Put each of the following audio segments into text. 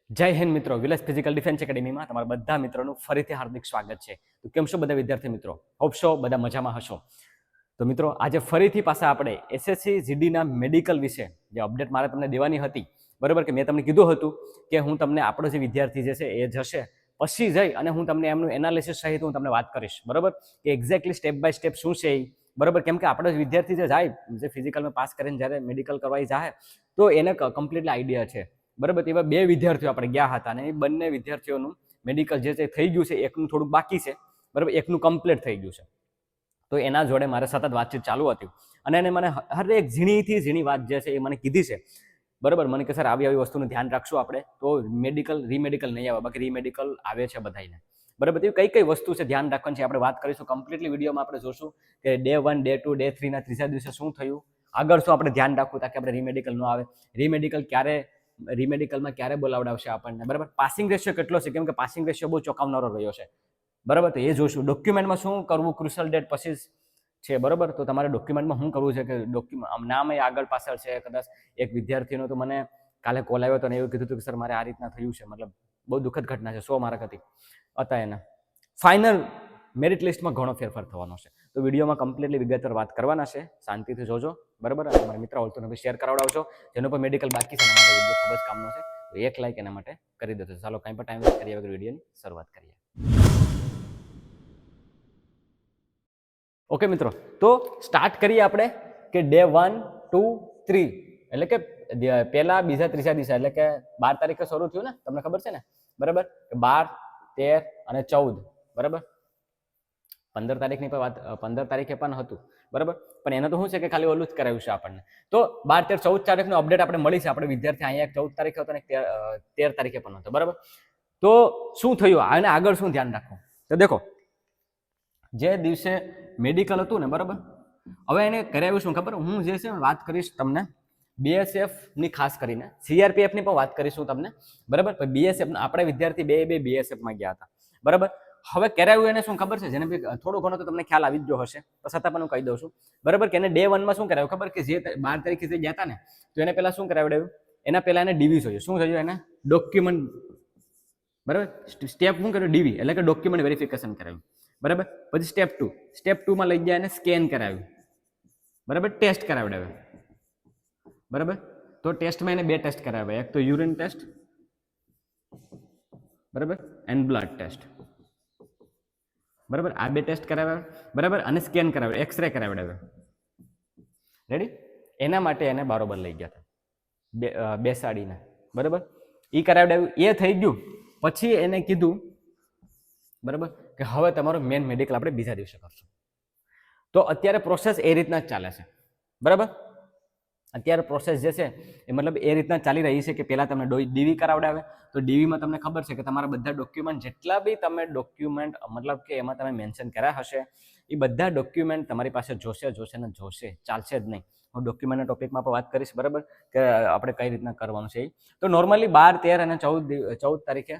જય હિન્દ મિત્રો, village physical defence એકેડેમીમાં તમારા બધા મિત્રોનું ફરીથી હાર્દિક સ્વાગત છે. તો કેમ છો બધા વિદ્યાર્થી મિત્રો? હોપ છો બધા મજામાં હશો. તો મિત્રો આજે ફરીથી પાછા આપણે એસએસસી જીડીના મેડિકલ વિશે જે અપડેટ મારે તમને દેવાની હતી, બરાબર, કે મેં તમને કીધું હતું કે હું તમને આપણો જે વિદ્યાર્થી જે છે એ જશે પછી જઈ અને હું તમને એમનું એનાલિસિસ સહિત હું તમને વાત કરીશ, બરાબર, કે એક્ઝેક્ટલી સ્ટેપ બાય સ્ટેપ શું છે એ, બરાબર. કેમ કે આપણો વિદ્યાર્થી જે જાય, જે ફિઝિકલમાં પાસ કરીને જ્યારે મેડિકલ કરવા જાય તો એને કમ્પ્લીટલી આઈડિયા છે, બરાબર. એવા બે વિદ્યાર્થીઓ આપણે ગયા હતા અને એ બંને વિદ્યાર્થીઓનું મેડિકલ જે થઈ ગયું છે, એકનું થોડુંક બાકી છે, બરાબર, એકનું કમ્પ્લીટ થઈ ગયું છે. તો એના જોડે મારે સતત વાતચીત ચાલુ હતી અને એને મને હરેક ઝીણીથી ઝીણી વાત જે છે એ મને કીધી છે, બરાબર. મને કે સર આવી વસ્તુનું ધ્યાન રાખશું આપણે તો મેડિકલ રીમેડિકલ નહીં આવે, બાકી રીમેડિકલ આવે છે બધાને, બરાબર. એવી કઈ વસ્તુ છે ધ્યાન રાખવાની છે આપણે વાત કરીશું. કમ્પ્લીટલી વિડીયોમાં આપણે જોશું કે ડે 1, ડે 2, ડે 3 ના ત્રીજા દિવસે શું થયું, આગળ શું આપણે ધ્યાન રાખવું તાકે આપણે રીમેડિકલ ન આવે, રીમેડિકલમાં ક્યારે બોલાવડાવશે આપણને, બરાબર. પાસિંગ રેશિયો કેટલો છે, કેમ કે પાસિંગ રેશિયો બહુ ચોંકાવનારો રહ્યો છે, બરાબર. તો એ જોઈશું. ડોક્યુમેન્ટમાં શું કરવું, ક્રુશિયલ ડેટ પછી છે, બરાબર. તો તમારે ડોક્યુમેન્ટમાં શું કરવું છે કે નામ એ આગળ પાછળ છે. કદાચ એક વિદ્યાર્થીનો તો મને કાલે કોલ આવ્યો હતો અને એવું કીધું હતું કે સર મારે આ રીતના થયું છે, મતલબ બહુ દુઃખદ ઘટના છે, 100 માર્ક હતા એના. ફાઇનલ મેરિટ લિસ્ટમાં ઘણો ફેરફાર થવાનો છે. તો વિડીયોમાં કમ્પ્લીટલી વિગતવાર વાત કરવાના છે, શાંતિથી જોજો, બરાબર. અને તમારા મિત્ર હોય તો શેર કરાવડાવજો, જેનો પણ મેડિકલ બાકી છે એના માટે વિડીયો ખૂબ જ કામનો છે. તો એક લાઈક એના માટે કરી દેજો. ચાલો કંઈ પણ ટાઈમ વેસ્ટ કર્યા વગર વિડીયોની શરૂઆત કરીએ. ઓકે મિત્રો, તો સ્ટાર્ટ કરીએ આપણે કે ડે 1, 2, 3 એટલે કે પહેલા, બીજા, ત્રીજા દિવસે એટલે કે 12 તારીખે શરૂ થયું ને, તમને ખબર છે ને, બરાબર. 12, 13 અને 14, બરાબર. 15 તારીખની પણ વાત 15 તારીખે પણ હતું, બરાબર. પણ એને તો શું છે કે ખાલી ઓલું જ કરાવ્યું છે આપણને. તો 12, 13, 14 તારીખનો અપડેટ આપણે મળી છે. આપણે વિદ્યાર્થી અહીંયા 14 તારીખે હતો અને 13 તારીખે પણ હતો, બરાબર. તો શું થયું અને આગળ શું ધ્યાન રાખવું, તો દેખો, જે દિવસે મેડિકલ હતું ને, બરાબર, હવે એને કરાવ્યું શું ખબર, હું જે છે વાત કરીશ તમને બીએસએફ ની, ખાસ કરીને સીઆરપીએફ ની પણ વાત કરીશું તમને, બરાબર. બીએસએફ આપણે વિદ્યાર્થી બે બીએસએફ માં ગયા હતા, બરાબર. હવે કરાવ્યું એને શું ખબર છે, જેને બી થોડું ઘણો તો તમને ખ્યાલ આવી જ ગયો હશે, છતાં પણ હું કહી દઉં છું, બરાબર. કે એને ડે 1 માં શું કરાવ્યું ખબર, કે જે 12 તારીખે જે ગયા હતા ને, તો એને પહેલા શું કરાવડાવ્યું, એના પહેલા એને ડીવી જોયું. શું થયું, એને ડોક્યુમેન્ટ, બરાબર. સ્ટેપ શું કર્યું, ડીવી એટલે કે ડોક્યુમેન્ટ વેરિફિકેશન કરાવ્યું, બરાબર. પછી સ્ટેપ 2 માં લઈ ગયા એને સ્કેન કરાવ્યું, બરાબર. ટેસ્ટ કરાવડાવ્યું, બરાબર. તો ટેસ્ટમાં એને 2 ટેસ્ટ કરાવ્યા, એક તો યુરિન ટેસ્ટ, બરાબર, એન્ડ બ્લડ ટેસ્ટ, બરાબર. આ 2 ટેસ્ટ કરાવ્યા, બરાબર. અને સ્કેન કરાવ્યો, એક્સરે કરાવડાવ્યો, રેડી. એના માટે એને બરોબર લઈ ગયા હતા બેસાડીને, બરાબર. એ કરાવડાવ્યું, એ થઈ ગયું. પછી એને કીધું, બરાબર, કે હવે તમારું મેન મેડિકલ આપણે બીજા દિવસે કરશું. તો અત્યારે પ્રોસેસ એ રીતના જ ચાલે છે, બરાબર. અત્યારે પ્રોસેસ જે છે એ મતલબ એ રીતના ચાલી રહી છે કે પહેલાં તમને ડીવી કરાવડાવે. તો ડીવીમાં તમને ખબર છે કે તમારા બધા ડોક્યુમેન્ટ, જેટલા બી તમે ડોક્યુમેન્ટ મતલબ કે એમાં તમે મેન્શન કર્યા હશે, એ બધા ડોક્યુમેન્ટ તમારી પાસે જોશે ને જોશે, ચાલશે જ નહીં. હું ડોક્યુમેન્ટના ટોપિકમાં પણ વાત કરીશ, બરાબર, કે આપણે કઈ રીતના કરવાનું છે. તો નોર્મલી 12, 13 અને 14 તારીખે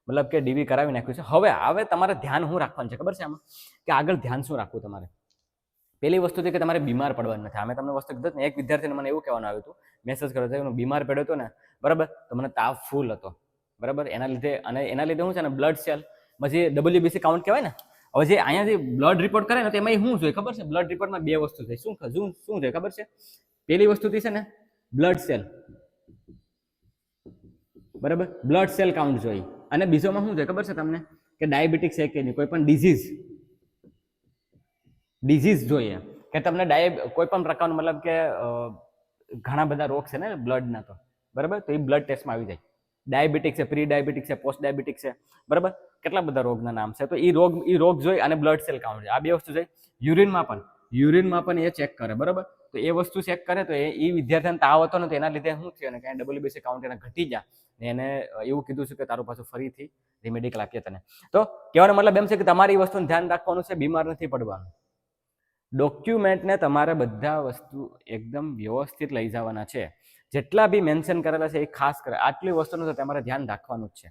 મતલબ કે ડીવી કરાવી નાખ્યું છે. હવે તમારે ધ્યાન શું રાખવાનું છે ખબર છે આમાં, કે આગળ ધ્યાન શું રાખવું તમારે. પહેલી વસ્તુ છે કે તમારે બીમાર પડવાનું નથી. અમે તમને વસ્તુ કીધું ને, એક વિદ્યાર્થીને મને એવું કહેવાનું આવ્યું હતું, મેસેજ કર્યો હતો, બીમાર પડ્યો હતો ને, બરાબર, તો મને તાવ ફૂલ હતો, બરાબર. એના લીધે શું છે ને, બ્લડ સેલ પછી WBC કાઉન્ટ કહેવાય ને. હવે જે અહીંયા જે બ્લડ રિપોર્ટ કરે ને, તો એમાં શું જોઈએ ખબર છે, બ્લડ રિપોર્ટમાં 2 વસ્તુ જોઈએ. શું જોઈએ ખબર છે, પહેલી વસ્તુ છે ને બ્લડ સેલ, બરાબર, બ્લડ સેલ કાઉન્ટ જોઈએ. અને બીજોમાં શું જોઈએ ખબર છે તમને, કે ડાયાબિટીસ છે કે નહીં, કોઈ પણ ડિઝીઝ જોઈએ, કે તમને કોઈ પણ પ્રકારનું મતલબ કે ઘણા બધા રોગ છે ને બ્લડના, તો બરાબર, તો એ બ્લડ ટેસ્ટમાં આવી જાય. ડાયાબિટીક છે, પ્રી ડાયાબિટીક છે, પોસ્ટ ડાયાબિટીક છે, બરાબર, કેટલા બધા રોગના નામ છે. તો એ રોગ જોઈ અને બ્લડ સેલ કાઉન્ટ છે, આ 2 વસ્તુ જોઈ. યુરિનમાં પણ એ ચેક કરે, બરાબર. તો એ વસ્તુ ચેક કરે તો એ વિદ્યાર્થીને તાવ હતો ને, તો એના લીધે શું થયું ને, કે WBC કાઉન્ટ એને ઘટી ગયા ને, એને એવું કીધું છે કે તારું પાછું ફરીથી રીમેડિકલ આપીએ તને. તો કહેવાનો મતલબ એમ છે કે તમારી વસ્તુનું ધ્યાન રાખવાનું છે, બીમાર નથી પડવાનું. ડોક્યુમેન્ટને તમારે બધા વસ્તુ એકદમ વ્યવસ્થિત લઈ જવાના છે. જેટલા બી મેન્શન કરેલા છે એ ખાસ કરે, આટલી વસ્તુનું તો તમારે ધ્યાન રાખવાનું જ છે.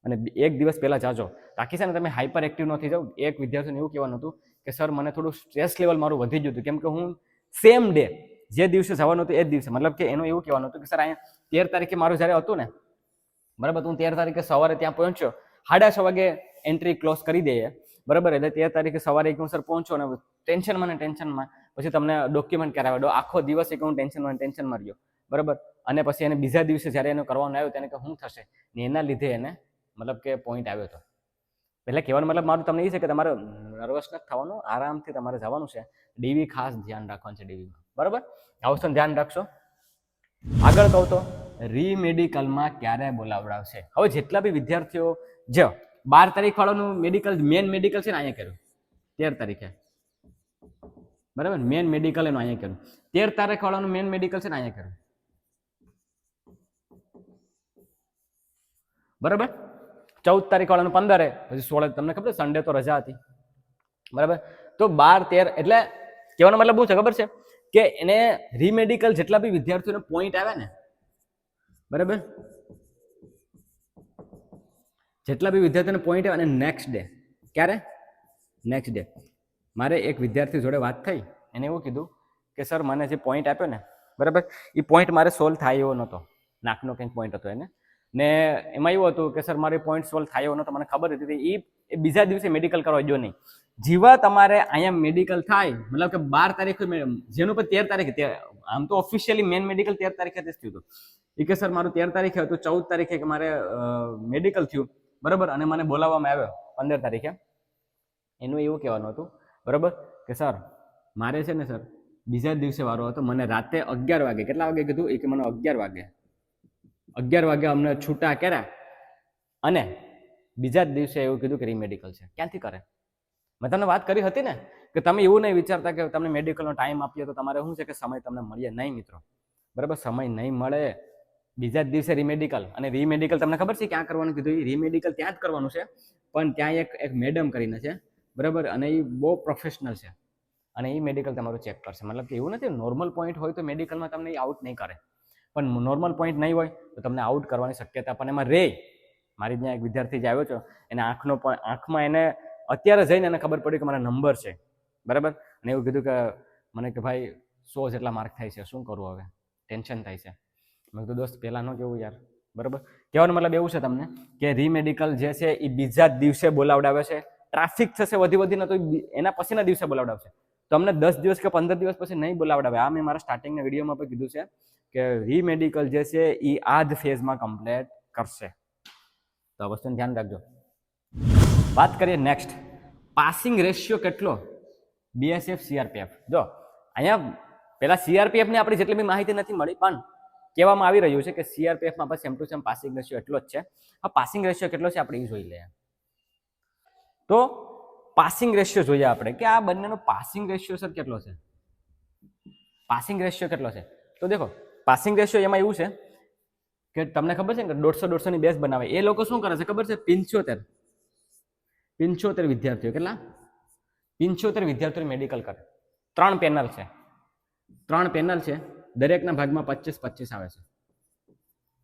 અને એક દિવસ પહેલા જાજો, તાકી છે ને તમે હાઈપર એક્ટિવ ન થઈ જાવ. એક વિદ્યાર્થીને એવું કહેવાનું હતું કે સર મને થોડું સ્ટ્રેસ લેવલ મારું વધી ગયું હતું, કેમ કે હું સેમ ડે જે દિવસે જવાનું હતું એ જ દિવસે, મતલબ કે એનું એવું કહેવાનું હતું કે સર અહીંયા 13 તારીખે મારું જ્યારે હતું ને, બરાબર. હું 13 તારીખે સવારે ત્યાં પહોંચ્યો, 6:30 વાગે એન્ટ્રી ક્લોઝ કરી દઈએ, બરાબર. એટલે 13 તારીખે સવારે એક સર પહોંચો ને ટેન્શનમાં પછી તમને ડોક્યુમેન્ટ કરાવે, આખો દિવસ એક હું ટેન્શનમાં રહ્યો, બરાબર. અને પછી એને બીજા દિવસે જ્યારે એનું કરવાનું આવ્યું તેને કે શું થશે ને એના લીધે એને મતલબ કે પોઈન્ટ આવ્યો હતો. એટલે કહેવાનો મતલબ મારું તમને એ છે કે તમારે નર્વસ નથી થવાનું, આરામથી તમારે જવાનું છે. ડીવી ખાસ ધ્યાન રાખવાનું છે ડીવીમાં, બરાબર. આ વસ્તુનું ધ્યાન રાખશો. આગળ કહું તો રીમેડિકલમાં ક્યારે બોલાવડાવશે. હવે જેટલા બી વિદ્યાર્થીઓ જો 12 તારીખ વાળાનું મેડિકલ મેન મેડિકલ છે ને અહીંયા કર્યું, 13 તારીખે, બરાબર. મેન મેડિકલ એનું અહીંયા કર્યું. 13 તારીખ વાળાનું મેન મેડિકલ છે ને અહીંયા કર્યું, બરાબર. 14 તારીખ વાળાનું 15, પછી 16 તમને ખબર સન્ડે તો રજા હતી, બરાબર. તો 12, 13 એટલે કહેવાનો મતલબ શું છે ખબર છે કે એને રીમેડિકલ જેટલા બી વિદ્યાર્થીઓને પોઈન્ટ આવે ને, બરાબર, જેટલા બી વિદ્યાર્થીઓને પોઈન્ટ આવે અને નેક્સ્ટ ડે ક્યારે નેક્સ્ટ ડે મારે એક વિદ્યાર્થી જોડે વાત થઈ, એને એવું કીધું કે સર મને જે પોઈન્ટ આપ્યો ને, બરાબર, એ પોઈન્ટ મારે સોલ્વ થાય એવો નહોતો, નાકનો કંઈક પોઈન્ટ હતો એને, ને એમાં એવું હતું કે સર મારે પોઈન્ટ સોલ્વ થાય એવો નહોતો, મને ખબર હતી એ બીજા દિવસે મેડિકલ કરવા જો નહીં. જેવા તમારે અહીંયા મેડિકલ થાય, મતલબ કે 12 તારીખે જેનું પર 13 તારીખે, આમ તો ઓફિશિયલી મેન મેડિકલ 13 તારીખે જ થયું હતું. એ કે સર મારું 13 તારીખે હતું, 14 તારીખે કે મારે મેડિકલ થયું, બરાબર, અને મને બોલાવવામાં આવ્યો 15 તારીખે. એનું એવું કહેવાનું હતું, બરાબર, કે સર મારે છે ને સર બીજા દિવસે વારો હતો, મને રાતે 11 વાગે, કેટલા વાગે કીધું એ કે મને 11 વાગે અમને છૂટા કર્યા અને બીજા જ દિવસે એવું કીધું કે રીમેડિકલ છે. ક્યાંથી કરે? મેં તમને વાત કરી હતી ને કે તમે એવું નહીં વિચારતા કે તમને મેડિકલનો ટાઈમ આપીએ તો તમારે શું છે કે સમય તમને મળીએ, નહીં મિત્રો, બરાબર. સમય નહીં મળે, બીજા જ દિવસે રીમેડિકલ. અને રીમેડિકલ તમને ખબર છે ક્યાં કરવાનું કીધું? એ રીમેડિકલ ત્યાં જ કરવાનું છે, પણ ત્યાં એક મેડમ કરીને છે, બરાબર, અને એ બહુ પ્રોફેશનલ છે અને એ મેડિકલ તમારું ચેક કરશે. મતલબ કે એવું નથી નોર્મલ પોઈન્ટ હોય તો મેડિકલમાં તમને આઉટ નહીં કરે, પણ નોર્મલ પોઈન્ટ નહીં હોય તો તમને આઉટ કરવાની શક્યતા પણ એમાં રહે. મારી ત્યાં એક વિદ્યાર્થી જે આવ્યો છે એને આંખમાં એને અત્યારે જઈને એને ખબર પડી કે મારા નંબર છે, બરાબર, અને એવું કીધું કે મને કે ભાઈ 100 જેટલા માર્ક થાય છે, શું કરવું હવે, ટેન્શન થાય છે. મેં કીધું દોસ્ત પહેલાં ન કેવું યાર, બરાબર. કહેવાનો મતલબ એવું છે તમને કે રીમેડિકલ જે છે એ બીજા જ દિવસે બોલાવડાવે છે. ટ્રાફિક થશે વધીને તો એના પછીના દિવસે બોલાવડાવશે. તો અમને 10 દિવસ કે 15 દિવસ પછી નહીં બોલાવડાવે. આ મેં મારા સ્ટાર્ટિંગના વિડીયોમાં પણ કીધું છે કે રીમેડિકલ જે છે એ આ જ ફેઝમાં કમ્પ્લીટ કરશે. તો આ વસ્તુનું ધ્યાન રાખજો. વાત કરીએ નેક્સ્ટ, પાસિંગ રેશિયો કેટલો બીએસએફ સીઆરપીએફ. જો અહીંયા પેલા સીઆરપીએફની આપણી જેટલી બી માહિતી નથી મળી, પણ કહેવામાં આવી રહ્યું છે કે સીઆરપીએફમાં બસ same to same passing ratio એટલો જ છે. આ પાસિંગ રેશિયો કેટલો છે આપણે એ જોઈ લઈએ. તો પાસિંગ રેશિયો જોઈએ આપણે કે આ બંનેનો પાસિંગ રેશિયો સર કેટલો છે. પાસિંગ રેશિયો કેટલો છે તો દેખો, પાસિંગ રેશિયો એમાં એવું છે કે તમને ખબર છે કે 150 ની બેઝ બનાવે. એ લોકો શું કરે છે ખબર છે? 75 વિદ્યાર્થીઓ, કેટલા 75 વિદ્યાર્થીઓ મેડિકલ કરે. 3 પેનલ છે, દરેકના ભાગમાં 25-25 આવે છે,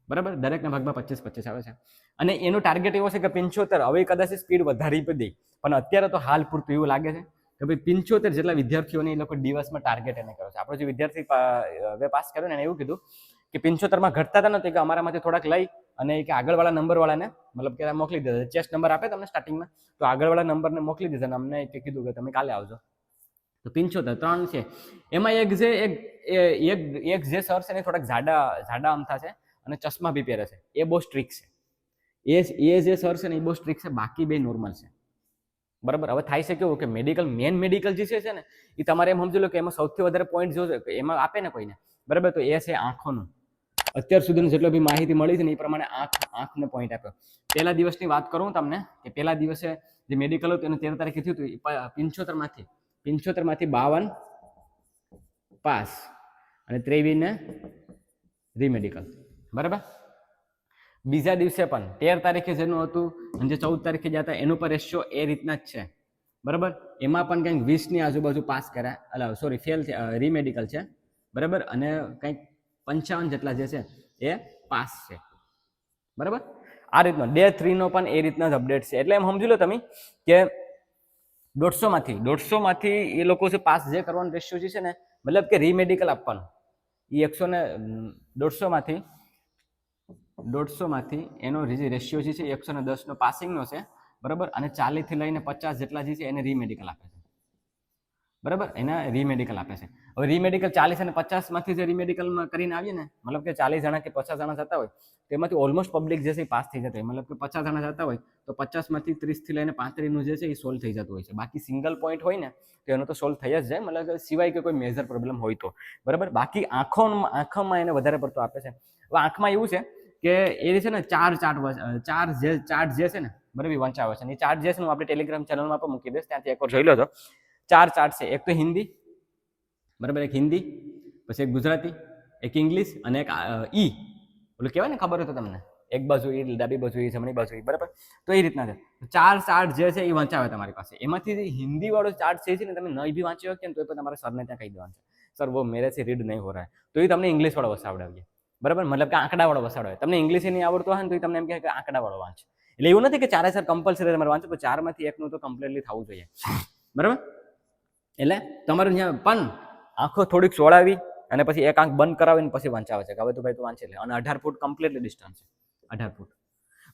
બરાબર, દરેકના ભાગમાં 25-25 આવે છે. અને એનું ટાર્ગેટ એવો છે કે 75, હવે કદાચ સ્પીડ વધારી પણ દે, પણ અત્યારે તો હાલ પૂરતું એવું લાગે છે કે ભાઈ 75 જેટલા વિદ્યાર્થીઓને એ લોકો દિવસમાં ટાર્ગેટ એને કર્યો છે. આપણો જે વિદ્યાર્થી હવે પાસ કર્યો ને એને એવું કીધું કે 75 ઘટતા હતા નથી, કે અમારામાંથી થોડાક લઈ અને કે આગળવાળા નંબરવાળાને મતલબ કે મોકલી દીધા. ચેસ્ટ નંબર આપે તમને સ્ટાર્ટિંગમાં, તો આગળવાળા નંબરને મોકલી દીધા અને અમને કીધું કે તમે કાલે આવજો. તો 75, 3 છે. એમાં એક જે સર છે ને થોડાક જાડા અમથા છે અને ચશ્મા બી પહેરે છે, એ બહુ સ્ટ્રિક્ટ છે. એ જે સર છે ને એ બહુ સ્ટ્રિક્ટ છે, બાકી બે નોર્મલ છે, બરાબર. હવે થાય છે કેવું કે મેન મેડિકલ જે છે ને એ તમારે એમ સમજી લો કે એમાં સૌથી વધારે પોઈન્ટ જો એમાં આપે ને કોઈને, બરાબર, તો એ છે આંખોનું. અત્યાર સુધીની જેટલો બી માહિતી મળી છે ને એ પ્રમાણે આંખને પોઈન્ટ આપ્યો. પહેલા દિવસની વાત કરું તમને કે પહેલા દિવસે જે મેડિકલ હતું એનું 13 તારીખે થયું હતું, 75 માંથી 52 પાસ અને 23 ને રીમેડિકલ, બરાબર. બીજા દિવસે પણ 13 તારીખે જેનું હતું અને જે 14 તારીખે જતા એનું પર રેશિયો એ રીતના જ છે, બરાબર. એમાં પણ કંઈક 20 ની આજુબાજુ પાસ કર્યા, સોરી ફેલ રીમેડિકલ છે, બરાબર, અને કંઈક 55 જેટલા જે છે એ પાસ છે, બરાબર. આ રીતનો ડે 3 નો પણ એ રીતના જ અપડેટ છે. એટલે એમ સમજી લો તમે કે 150 માંથી એ લોકો છે પાસ જે કરવાનો રેશિયો જે છે ને, મતલબ કે રીમેડિકલ આપવાનું એ 150 માંથી 150માંથી એનો જે રેશિયો જે છે 110નો પાસિંગનો છે, બરાબર, અને 40 થી લઈને 50 જેટલા જે છે એને રીમેડિકલ આપે છે, બરાબર, એના રીમેડિકલ આપે છે. હવે રીમેડિકલ 40 અને 50 માંથી જે રીમેડિકલમાં કરીને આવીએ ને, મતલબ કે 40 જણા કે 50 જણા જતા હોય તેમાંથી ઓલમોસ્ટ પબ્લિક જે છે એ પાસ થઈ જતા હોય, મતલબ કે 50 જણા જતા હોય તો 50 માંથી 30 થી લઈને 35 નું જે છે એ સોલ્વ થઈ જતું હોય છે. બાકી સિંગલ પોઈન્ટ હોય ને તો એનો તો સોલ્વ થઈ જ જાય, મતલબ કે સિવાય કે કોઈ મેજર પ્રોબ્લેમ હોય તો, બરાબર. બાકી આંખોમાં એને વધારે પડતો આપે છે. હવે આંખમાં એવું છે કે એ છે ને ચાર્ટ જે છે ને, બરાબર, વંચાવે છે. એ ચાર્ટ જે છે હું આપણે ટેલિગ્રામ ચેનલમાં પણ મૂકી દઈશ, ત્યાંથી એકવાર જોઈ લો. તો 4 ચાર્ટ છે. એક તો હિન્દી, બરાબર, એક હિન્દી, પછી એક ગુજરાતી, એક ઇંગ્લિશ અને એક ઈ, ઓલું કહેવાય ને, ખબર હોય તો તમને, એક બાજુ ઈ, ડાબી બાજુ ઈ, જમણી બાજુ ઈ, બરાબર. તો એ રીતના છે. 4 ચાર્ટ જે છે એ વંચાવે તમારી પાસે. એમાંથી હિન્દી વાળો ચાર્ટ છે ને તમે નહીં બી વાંચ્યો હોય તો પણ તમારે સરને ત્યાં કહી દેવાનું છે, સર વો મેરે से રીડ નહીં હો રહા है, તો એ તમને ઇંગ્લિશ વાળો વસાવડાવીએ, બરાબર, મતલબ કે આંકડા વાળો વસાવડાવે. તમને ઇંગ્લિશ નહીં આવડતું હોય ને તો તમને એમ કહે કે આંકડા વાળો વાંચ. એટલે એવું નથી કે 4 કમ્પલસરી તમારે વાંચો, પણ 4 માંથી એકનું તો કમ્પ્લીટલી થવું જોઈએ, બરાબર. એટલે તમારે ત્યાં પણ આંખો થોડીક સોળાવી અને પછી એક આંખ બંધ કરાવીને પછી વાંચાવે છે કે હવે તો ભાઈ તું વાંચી લે. અને 18 ફૂટ કમ્પ્લીટલી ડિસ્ટન્સ છે, 18 ફૂટ.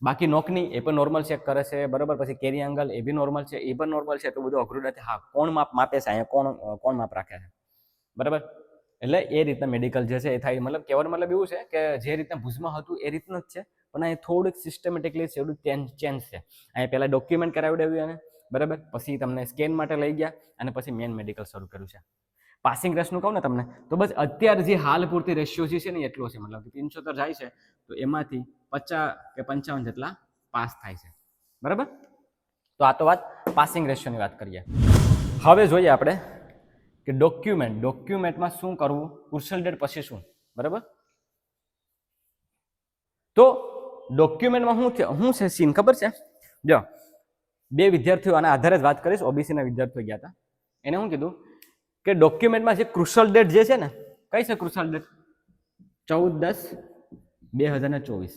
બાકી નોકની એ પણ નોર્મલ ચેક કરે છે, બરાબર. પછી કેરી એંગલ એ બી નોર્મલ છે, એ પણ નોર્મલ છે, એટલું બધું અઘરું નથી. હા, કોણ માપે છે, અહીંયા કોણ માપ રાખે છે, બરાબર. એટલે એ રીતના મેડિકલ જે છે એ થાય. મતલબ કહેવાનો મતલબ એવું છે કે જે રીતના ભુજમાં હતું એ રીતનું જ છે, પણ અહીં થોડુંક સિસ્ટમેટિકલી થોડું ચેન્જ છે. અહીંયા પહેલાં ડોક્યુમેન્ટ કરાવડાવ્યું એને, બરાબર, પછી તમને સ્કેન માટે લઈ ગયા અને પછી મેન મેડિકલ શરૂ કર્યું છે. પાસિંગ રેશનું કહું ને તમને તો બસ અત્યારે જે હાલ પૂરતી રેશિયો જે છે ને એટલો છે, મતલબ કે 75 જાય છે તો એમાંથી 50 કે 55 જેટલા પાસ થાય છે, બરાબર. તો આ તો વાત પાસિંગ રેશિયોની વાત કરીએ. હવે જોઈએ આપણે કે ડોક્યુમેન્ટમાં શું કરવું, ક્રુશિયલ ડેટ પછી શું, બરાબર. તો ડોક્યુમેન્ટમાં શું છે સીન ખબર છે? જો, 2 વિદ્યાર્થીઓ આના આધારે જ વાત કરીશ. ઓબીસીના વિદ્યાર્થીઓ ગયા હતા, એને શું કીધું કે ડોક્યુમેન્ટમાં જે ક્રુશિયલ ડેટ જે છે ને, કઈ છે ક્રુશિયલ ડેટ? 14/10/2024.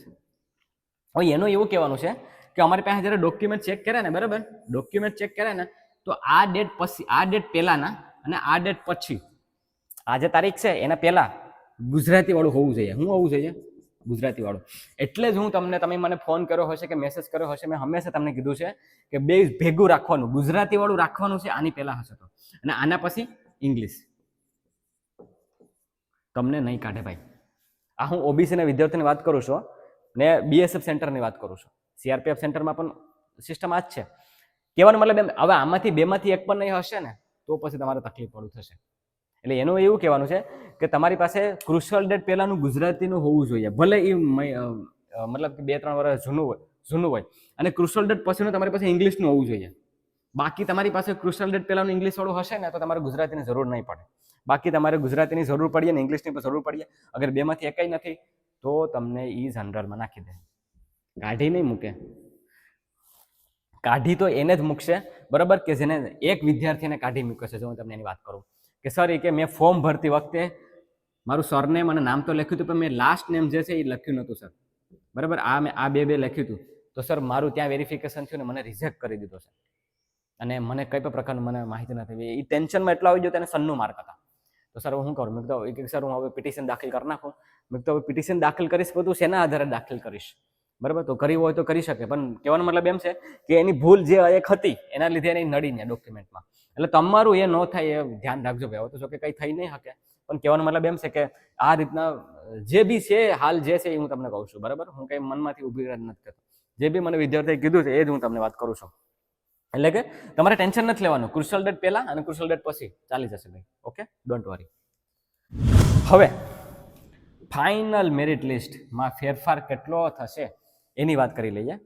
હવે એનું એવું કહેવાનું છે કે અમારી પાસે જ્યારે ડોક્યુમેન્ટ ચેક કર્યા ને, બરાબર, ડોક્યુમેન્ટ ચેક કર્યા ને તો આ ડેટ પછી, આ ડેટ પહેલાના અને આ ડેટ પછી, આ જે તારીખ છે એના પહેલા ગુજરાતી વાળું હોવું જોઈએ. શું હોવું જોઈએ? ગુજરાતી વાળું. એટલે જ તમે મને ફોન કર્યો હશે કે મેસેજ કર્યો હશે, મેં હંમેશા તમને કીધું છે કે બે ભેગું રાખવાનું, ગુજરાતી વાળું રાખવાનું છે આની પહેલા હશે તો, અને આના પછી ઇંગ્લિશ. તમને નહીં કાઢે ભાઈ. આ હું ઓબીસીના વિદ્યાર્થીની વાત કરું છું ને બીએસએફ સેન્ટરની વાત કરું છું. સીઆરપીએફ સેન્ટરમાં પણ સિસ્ટમ આ જ છે. કહેવાનો મતલબ એમ, હવે આમાંથી બેમાંથી એક પણ નહીં હશે ને તો પછી તમારે તકલીફ પડવું થશે. એટલે એનું એવું કહેવાનું છે કે તમારી પાસે ક્રુશિયલ ડેટ પહેલાનું ગુજરાતીનું હોવું જોઈએ, ભલે એ મતલબ કે 2-3 વર્ષ જૂનું હોય, અને ક્રુશિયલ ડેટ પછીનું તમારી પાસે ઇંગ્લિશનું હોવું જોઈએ. બાકી તમારી પાસે ક્રુશિયલ ડેટ પહેલાનું ઇંગ્લિશ વાળું હશે ને તો તમારે ગુજરાતીની જરૂર નહીં પડે. બાકી તમારે ગુજરાતીની જરૂર પડીએ ને ઇંગ્લિશની પણ જરૂર પડીએ. અગર બેમાંથી એકય નથી તો તમને એ જનરલમાં નાખી દે, કાઢી નહીં મૂકે. કાઢી તો એને જ મૂકશે, બરાબર, કે જેને એક વિદ્યાર્થીને કાઢી મૂકે છે. જો હું તમને એની વાત કરું કે સર એ કે મેં ફોર્મ ભરતી વખતે મારું સરનેમ અને નામ તો લખ્યું હતું પણ મેં લાસ્ટ નેમ જે છે એ લખ્યું નહોતું સર, બરાબર. મેં આ બે લખ્યું હતું તો સર મારું ત્યાં વેરિફિકેશન થયું ને મને રિજેક્ટ કરી દીધો છે, અને મને કઈ પણ પ્રકારની મને માહિતી નથી. એ ટેન્શનમાં એટલો આવી ગયો તેને સનનું માર્ક હતા. તો સર હું કરું? મેં કીધું સર હું હવે પિટિશન દાખલ કરી નાખું. મેં કીધું હવે પિટિશન દાખલ કરીશ તો તું શેના આધારે દાખલ કરીશ, બરાબર. તો કરવી હોય તો કરી શકે, પણ કહેવાનો મતલબ એમ છે કે એની ભૂલ જે એક હતી એના લીધે એની નડીને ડોક્યુમેન્ટમાં. એટલે તમારું એ ન થાય એ ધ્યાન રાખજો ભાઈ. હવે તો જો કે કંઈ થઈ નહીં શકે, પણ કહેવાનો મતલબ એમ છે કે આ રીતના જે બી છે હાલ જે છે એ હું તમને કહું છું, બરાબર. હું કંઈ મનમાંથી ઊભી નથી કરતો. જે બી મને વિદ્યાર્થીએ કીધું છે એ જ હું તમને વાત કરું છું. એટલે કે તમારે ટેન્શન નથી લેવાનું. ક્રુશિયલ ડેટ પહેલા અને ક્રુશિયલ ડેટ પછી ચાલી જશે ભાઈ. Okay, don't worry. હવે ફાઇનલ મેરિટ લિસ્ટમાં ફેરફાર કેટલો થશે એની વાત કરી લઈએ.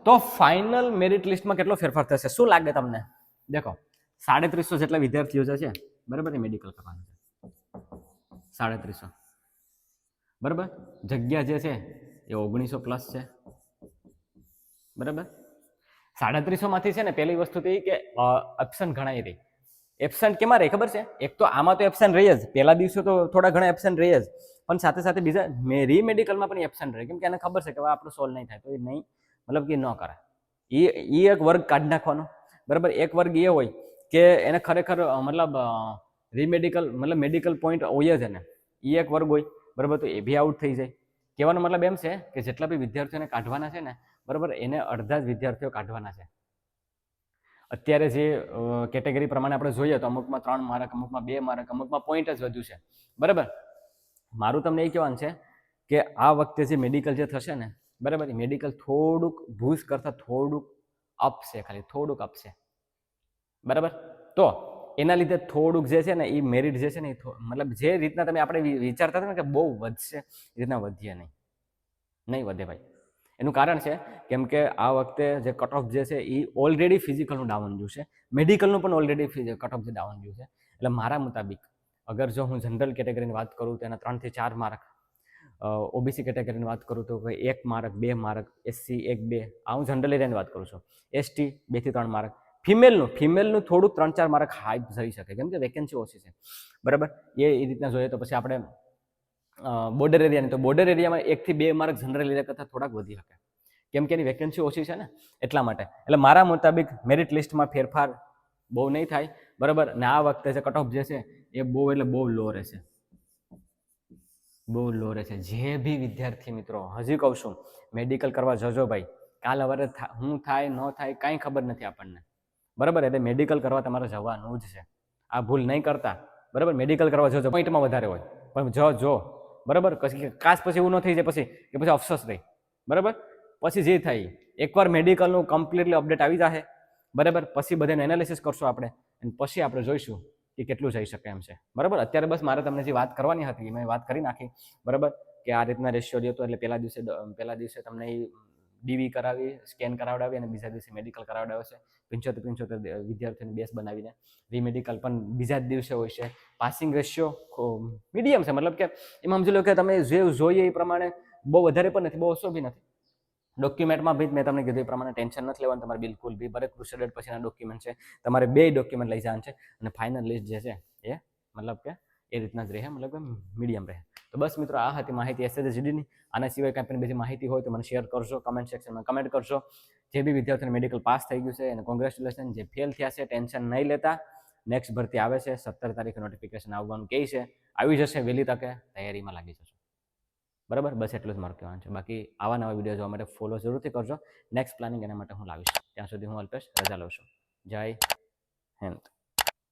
તો ફાઇનલ મેરિટ લિસ્ટમાં કેટલો ફેરફાર થશે શું લાગે તમને? દેખો, 350 જેટલા વિદ્યાર્થીઓ જે છે, બરાબર, એ મેડિકલ કરવાનું છે. 350, બરાબર. જગ્યા જે છે એ 1900+ છે, બરાબર. 350 માંથી છે ને પહેલી વસ્તુ તો એ કે એબ્સન્ટ ઘણા રહી. એબ્સન્ટ કેમાં રહી ખબર છે? એક તો આમાં તો એબ્સન્ટ રહી જ, પહેલા દિવસે તો થોડા ઘણા એબ્સન્ટ રહી જ, પણ સાથે સાથે બીજા રીમેડિકલમાં પણ એબ્સન્ટ રહે. કેમ કે એને ખબર છે કે આપણું સોલ્વ નહીં થાય તો એ નહીં, મતલબ કે ન કરે. એ એક વર્ગ કાઢી નાખવાનો, બરાબર. એક વર્ગ એ હોય કે એને ખરેખર મતલબ રીમેડિકલ મતલબ મેડિકલ પોઈન્ટ હોય જ એને, એ એક વર્ગ હોય, બરાબર. તો એ બી આઉટ થઈ જાય. કહેવાનો મતલબ એમ છે કે જેટલા બી વિદ્યાર્થીઓને કાઢવાના છે ને બરાબર એને અડધા જ વિદ્યાર્થીઓ કાઢવાના છે. અત્યારે જે કેટેગરી પ્રમાણે આપણે જોઈએ તો અમુકમાં 3 માર્ક, અમુકમાં 2 માર્ક, અમુકમાં પોઈન્ટ જ વધ્યું છે બરાબર. મારું તમને એ કહેવાનું છે કે આ વખતે જે મેડિકલ જે થશે ને બરાબર, મેડિકલ થોડુંક ભૂસ કરતાં થોડુંક અપશે, ખાલી થોડુંક અપશે બરાબર. તો એના લીધે થોડુંક જે છે ને એ મેરિટ જે છે ને એ મતલબ જે રીતના તમે આપણે વિચારતા હતા ને કે બહુ વધશે એ રીતના વધીએ નહીં વધે ભાઈ. એનું કારણ છે કેમ કે આ વખતે જે કટ ઓફ જે છે એ ઓલરેડી ફિઝિકલનું ડાઉન ગયું છે, મેડિકલનું પણ ઓલરેડી કટ ઓફ જે ડાઉન ગયું છે. એટલે મારા મુતાબિક અગર જો હું જનરલ કેટેગરીની વાત કરું તો એના 3 થી 4 માર્ક, ઓબીસી કેટેગરીની વાત કરું તો 1 માર્ક 2 માર્ક, એસસી 1 2, આ હું જનરલ એરિયાની વાત કરું છું. એસટી 2 થી 3 માર્ક. ફિમેલનું થોડુંક 3-4 માર્ક હાઈ થઈ શકે કેમ કે વેકેન્સી ઓછી છે બરાબર. એ રીતના જોઈએ તો પછી આપણે બોર્ડર એરિયાની, તો બોર્ડર એરિયામાં 1 થી 2 માર્ક જનરલ એરિયા કરતાં થોડાક વધી શકે કેમ કે એની વેકેન્સી ઓછી છે ને એટલા માટે. એટલે મારા મુતાબિક મેરિટ લિસ્ટમાં ફેરફાર બહુ નહીં થાય બરાબર. ને આ વખતે જે કટ ઓફ જે છે એ બહુ એટલે બહુ લો રહેશે, બહુ લો રહેશે. જે બી વિદ્યાર્થી મિત્રો હજી કહું છું મેડિકલ કરવા જજો ભાઈ, કાલ હવે શું થાય ન થાય કાંઈ ખબર નથી આપણને બરાબર. એટલે મેડિકલ કરવા તમારે જવાનું જ છે, આ ભૂલ નહીં કરતા બરાબર. મેડિકલ કરવા જજો, પોઈન્ટમાં વધારે હોય પણ જો બરાબર. કાશ પછી એવું ન થઈ જાય પછી કે પછી અફસોસ રહી બરાબર. પછી જે થાય એકવાર મેડિકલનું કમ્પ્લીટલી અપડેટ આવી જશે બરાબર, પછી બધાને એનાલિસિસ કરશું આપણે અને પછી આપણે જોઈશું કે કેટલું જઈ શકે એમ છે બરાબર. અત્યારે બસ મારે તમને જે વાત કરવાની હતી મેં વાત કરી નાખી બરાબર કે આ રીતના રેશિયો રહ્યો હતો. એટલે પહેલા દિવસે તમને એ ડીવી કરાવી, સ્કેન કરાવડાવી અને બીજા દિવસે મેડિકલ કરાવડાવે છે. 75 વિદ્યાર્થીઓને બેસ બનાવીને રીમેડિકલ પણ બીજા જ દિવસે હોય છે. પાસિંગ રેશિયો મીડિયમ છે, મતલબ કે એમાં સમજી લો કે તમે જે જોઈએ એ પ્રમાણે બહુ વધારે પણ નથી, બહુ ઓછો બી નથી. ડોક્યુમેન્ટમાં બી મેં તમને કીધું એ પ્રમાણે ટેન્શન નથી લેવાનું તમારે બિલકુલ બી. બરેક ક્રુસેડર પછીના ડોક્યુમેન્ટ છે, તમારે 2 ડોક્યુમેન્ટ લઈ જવાનું છે અને ફાઇનલ લિસ્ટ જે છે એ મતલબ કે એ રીતના જ રહે, મતલબ કે મીડિયમ રહે. તો બસ મિત્રો આ હતી માહિતી એસએસજીડીની. આના સિવાય કાંઈ પણ બીજી માહિતી હોય તો મને શેર કરજો, કમેન્ટ સેક્શનમાં કમેન્ટ કરજો. જે બી વિદ્યાર્થીઓને મેડિકલ પાસ થઈ ગયું છે એને કોંગ્રેચ્યુલેશન. જે ફેલ થયા છે ટેન્શન નહીં લેતા, નેક્સ્ટ ભરતી આવે છે 17 તારીખે નોટિફિકેશન આવવાનું કહે છે, આવી જશે વહેલી તકે, તૈયારીમાં લાગી જશો બરાબર. બસ એટલું જ મારે કહેવાનું છે. બાકી આવા નવા વિડીયો જોવા માટે ફોલો જરૂરથી કરજો. નેક્સ્ટ પ્લાનિંગ એના માટે હું લાવીશ. ત્યાં સુધી હું અલ્પેશ રજા લઉં છું. જય હિન્દ.